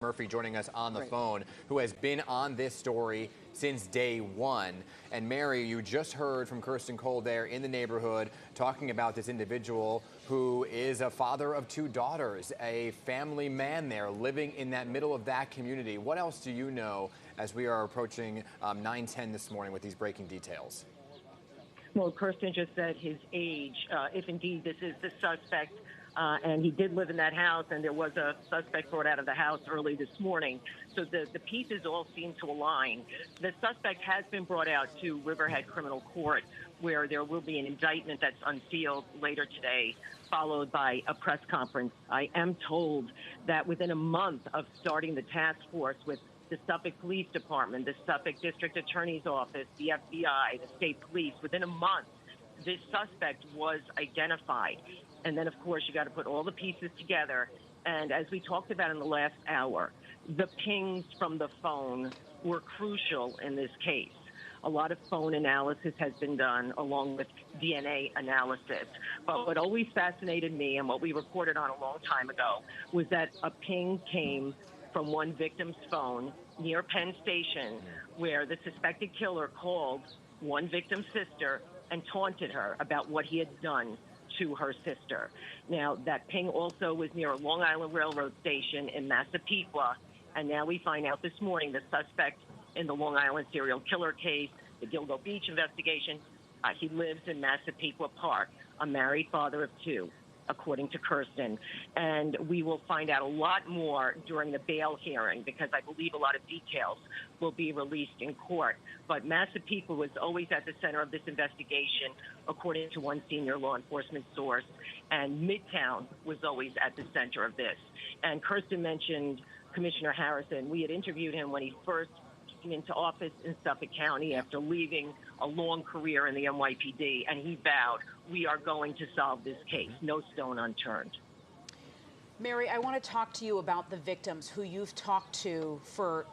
Murphy joining us on the phone, who has been on this story since day one. And Mary, you just heard from Kirsten Cole there in the neighborhood talking about this individual who is a father of two daughters, a family man there living in that middle of that community. What else do you know as we are approaching 9:10 this morning with these breaking details? Well, Kirsten just said his age, if indeed this is the suspect. And he did live in that house, and there was a suspect brought out of the house early this morning. So the pieces all seem to align. The suspect has been brought out to Riverhead Criminal Court, where there will be an indictment that's unsealed later today, followed by a press conference. I am told that within a month of starting the task force with the Suffolk Police Department, the Suffolk District Attorney's Office, the FBI, the state police, within a month, this suspect was identified. And then, of course, you got to put all the pieces together. And as we talked about in the last hour, the pings from the phone were crucial in this case. A lot of phone analysis has been done along with DNA analysis. But what always fascinated me and what we reported on a long time ago was that a ping came from one victim's phone near Penn Station, where the suspected killer called one victim's sister and taunted her about what he had done to her sister. Now, that ping also was near a Long Island Railroad station in Massapequa, and now we find out this morning the suspect in the Long Island serial killer case, the Gilgo Beach investigation, he lives in Massapequa Park, a married father of two, according to Kirsten. And we will find out a lot more during the bail hearing, because I believe a lot of details will be released in court. But Massapequa was always at the center of this investigation, according to one senior law enforcement source, and Midtown was always at the center of this. And Kirsten mentioned Commissioner Harrison. We had interviewed him when he first came into office in Suffolk County after leaving a long career in the NYPD, and he vowed, we are going to solve this case, no stone unturned. Mary, I want to talk to you about the victims who you've talked to for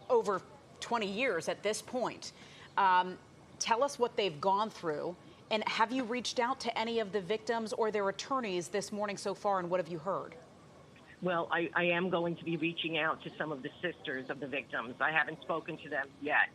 over 20 years at this point. Tell us what they've gone through, and have you reached out to any of the victims or their attorneys this morning so far, and what have you heard? Well, I am going to be reaching out to some of the sisters of the victims. I haven't spoken to them yet,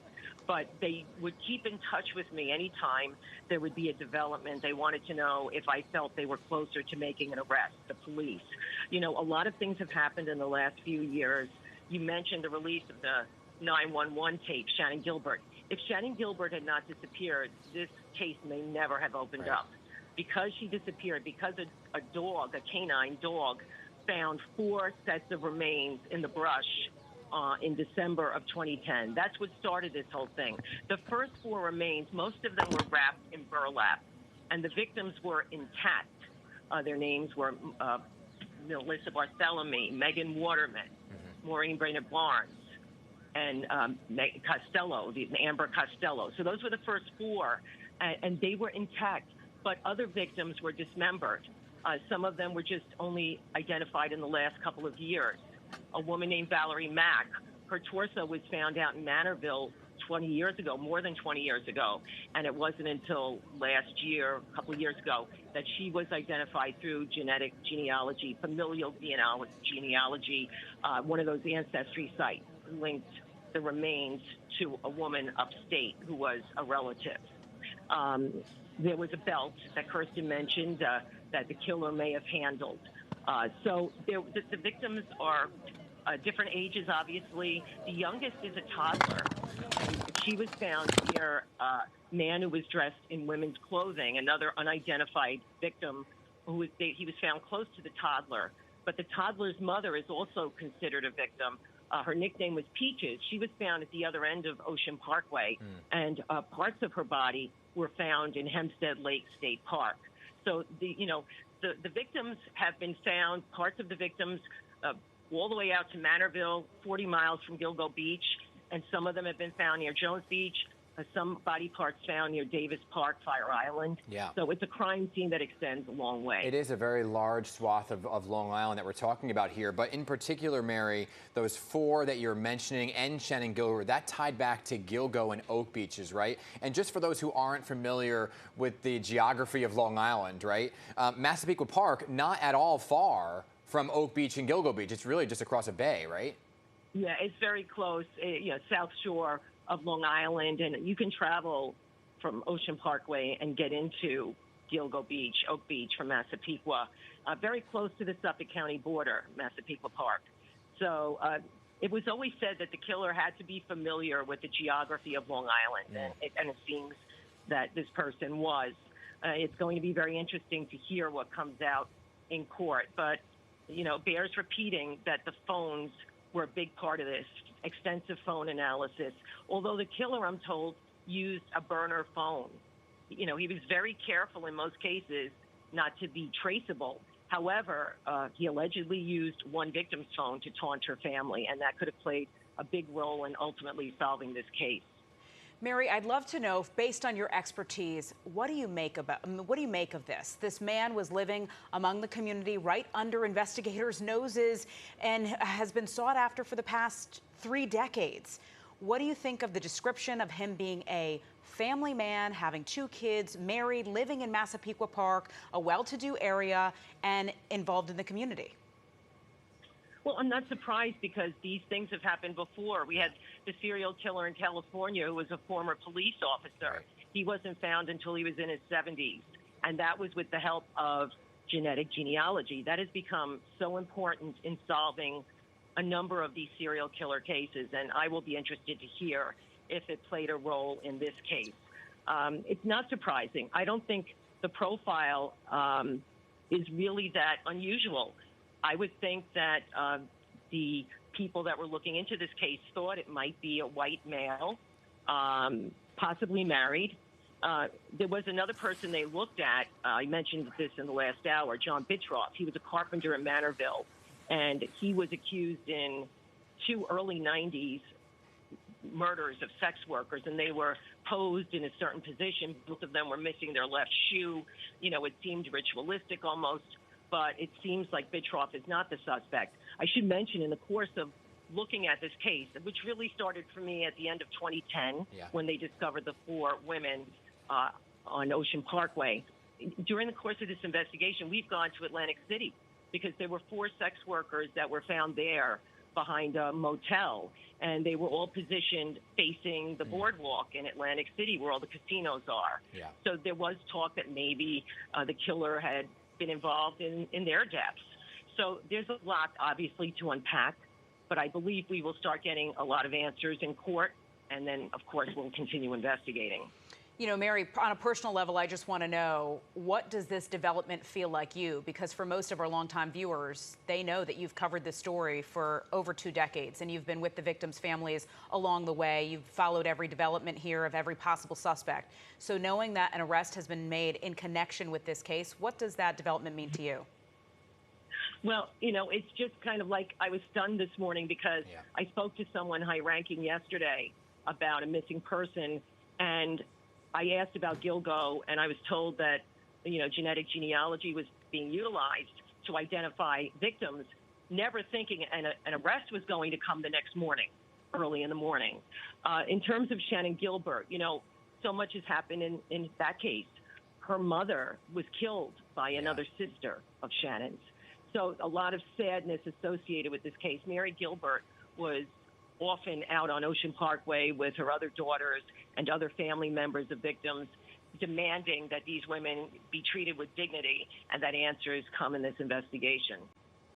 but they would keep in touch with me anytime there would be a development. They wanted to know if I felt they were closer to making an arrest, the police. You know, a lot of things have happened in the last few years. You mentioned the release of the 911 tape, Shannon Gilbert. If Shannon Gilbert had not disappeared, this case may never have opened up. Because she disappeared, because a dog, a canine dog, found 4 sets of remains in the brush in December of 2010. That's what started this whole thing. The first 4 remains, most of them were wrapped in burlap, and the victims were intact. Their names were Melissa Bartholomew, Megan Waterman, Maureen Brainerd Barnes, and Costello, Amber Costello. So those were the first 4, and they were intact, but other victims were dismembered. Some of them were just only identified in the last couple of years. A woman named Valerie Mack, her torso was found out in Manorville 20 years ago, more than 20 years ago. And it wasn't until last year, a couple of years ago, that she was identified through genetic genealogy, familial genealogy, one of those ancestry sites linked the remains to a woman upstate who was a relative. There was a belt that Kirsten mentioned that the killer may have handled. So the victims are different ages, obviously. The youngest is a toddler. And she was found near a man who was dressed in women's clothing, another unidentified victim he was found close to the toddler. But the toddler's mother is also considered a victim. Her nickname was Peaches. She was found at the other end of Ocean Parkway, and parts of her body were found in Hempstead Lake State Park. So the victims have been found, parts of the victims all the way out to Manorville, 40 miles from Gilgo Beach, and some of them have been found near Jones Beach, some body parts found near Davis Park, Fire Island. Yeah. So it's a crime scene that extends a long way. It is a very large swath of Long Island that we're talking about here. But in particular, Mary, those 4 that you're mentioning and Shannon Gilbert, that tied back to Gilgo and Oak Beaches, right? And just for those who aren't familiar with the geography of Long Island, right? Massapequa Park, not at all far from Oak Beach and Gilgo Beach. It's really just across a bay, right? Yeah, it's very close, South Shore of Long Island, and you can travel from Ocean Parkway and get into Gilgo Beach, Oak Beach from Massapequa, very close to the Suffolk County border, Massapequa Park. So it was always said that the killer had to be familiar with the geography of Long Island, and it seems that this person was. It's going to be very interesting to hear what comes out in court, but, bears repeating that the phones were a big part of this, extensive phone analysis, although the killer, I'm told, used a burner phone. He was very careful in most cases not to be traceable. However, he allegedly used one victim's phone to taunt her family, and that could have played a big role in ultimately solving this case. Mary, I'd love to know, based on your expertise, what do you make of this? This man was living among the community, right under investigators' noses, and has been sought after for the past 3 decades. What do you think of the description of him being a family man, having 2 kids, married, living in Massapequa Park, a well-to-do area, and involved in the community? Well, I'm not surprised because these things have happened before. We had the serial killer in California who was a former police officer. He wasn't found until he was in his 70s, and that was with the help of genetic genealogy. That has become so important in solving a number of these serial killer cases, and I will be interested to hear if it played a role in this case. It's not surprising. I don't think the profile is really that unusual. I would think that the people that were looking into this case thought it might be a white male, possibly married. There was another person they looked at. I mentioned this in the last hour, John Bitroff. He was a carpenter in Manorville, and he was accused in 2 early 90s murders of sex workers, and they were posed in a certain position. Both of them were missing their left shoe. It seemed ritualistic almost. But it seems like Bitroff is not the suspect. I should mention, in the course of looking at this case, which really started for me at the end of 2010, when they discovered the 4 women on Ocean Parkway, during the course of this investigation, we've gone to Atlantic City because there were 4 sex workers that were found there behind a motel, and they were all positioned facing the boardwalk in Atlantic City where all the casinos are. So there was talk that maybe the killer had been involved in their deaths. So there's a lot, obviously, to unpack, but I believe we will start getting a lot of answers in court, and then, of course, we'll continue investigating. Mary, on a personal level, I just want to know, what does this development feel like you? Because for most of our longtime viewers, they know that you've covered this story for over 2 decades, and you've been with the victims' families along the way. You've followed every development here of every possible suspect. So knowing that an arrest has been made in connection with this case, what does that development mean to you? Well, it's just kind of like I was stunned this morning because I spoke to someone high-ranking yesterday about a missing person, and I asked about Gilgo, and I was told that, genetic genealogy was being utilized to identify victims, never thinking an arrest was going to come the next morning, early in the morning. In terms of Shannon Gilbert, so much has happened in that case. Her mother was killed by another sister of Shannon's. So a lot of sadness associated with this case. Mary Gilbert was often out on Ocean Parkway with her other daughters and other family members of victims, demanding that these women be treated with dignity and that answers come in this investigation.